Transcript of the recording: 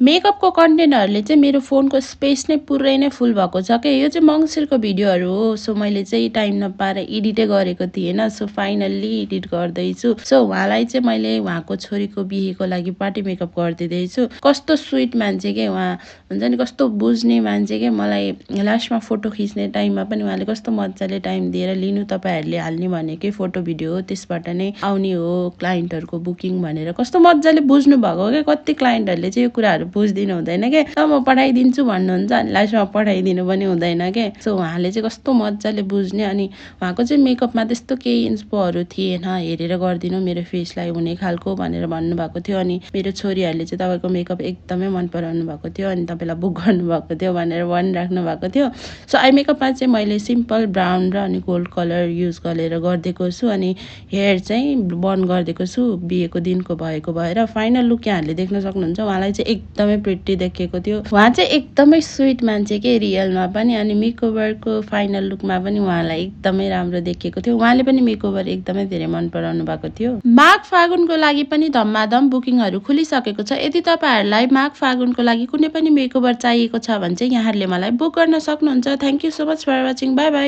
मेकअपको कन्टेन्टहरूले चाहिँ मेरो फोनको स्पेस नै पुरै नै फुल भएको छ के। यो चाहिँ मङ्सिरको भिडियोहरू हो। सो मैले चाहिँ टाइम नपाएर एडिटै गरेको थिएन। सो फाइनल्ली एडिट गर्दैछु। सो उहाँलाई चाहिँ मैले उहाँको छोरीको बिहेको लागि पार्टी मेकअप गरिदिँदैछु। कस्तो स्विट मान्छे के उहाँ, हुन्छ नि कस्तो बुझ्ने मान्छे के। मलाई लास्टमा फोटो खिच्ने टाइममा पनि उहाँले कस्तो मजाले टाइम दिएर लिनु तपाईँहरूले हाल्ने भनेकै फोटो भिडियो हो, त्यसबाट नै आउने हो क्लाइन्टहरूको बुकिङ भनेर कस्तो मजाले बुझ्नु भएको क्या। कति क्लाइन्टहरूले चाहिँ यो कुराहरू बुझ्दिनु हुँदैन के। म पठाइदिन्छु भन्नुहुन्छ अनि लास्टमा पठाइदिनु पनि हुँदैन के। सो उहाँले चाहिँ कस्तो मजाले बुझ्ने। अनि उहाँको चाहिँ मेकअपमा त्यस्तो केही इन्स्पोहरू थिएन, हेरेर गरिदिनु मेरो फेसलाई हुने खालको भनेर भन्नुभएको थियो। अनि मेरो छोरीहरूले चाहिँ तपाईँको मेकअप एकदमै मन पराउनु भएको थियो अनि तपाईँलाई बुक गर्नुभएको थियो भनेर भनिराख्नु भएको थियो। सो आई मेकअपमा चाहिँ मैले सिम्पल ब्राउन र अनि गोल्ड कलर युज गरेर गरिदिएको छु। अनि हेयर चाहिँ बन गरिदिएको छु बिहेको दिनको भएको भएर। फाइनल लुक यहाँहरूले देख्न सक्नुहुन्छ। उहाँलाई चाहिँ एकदमै प्रिटी देखिएको थियो। उहाँ चाहिँ एकदमै स्विट मान्छे के रियलमा पनि। अनि मेकओभरको फाइनल लुकमा पनि उहाँलाई एकदमै राम्रो देखिएको थियो। उहाँले पनि मेकओभर एकदमै धेरै मन पराउनु भएको थियो। माघ फागुनको लागि पनि धम्माधम बुकिङहरू खुलिसकेको छ। यदि तपाईँहरूलाई माघ फागुनको लागि कुनै पनि मेकओभर चाहिएको छ भने चाहिँ यहाँहरूले मलाई बुक गर्न सक्नुहुन्छ। Thank you so much for watching. Bye by.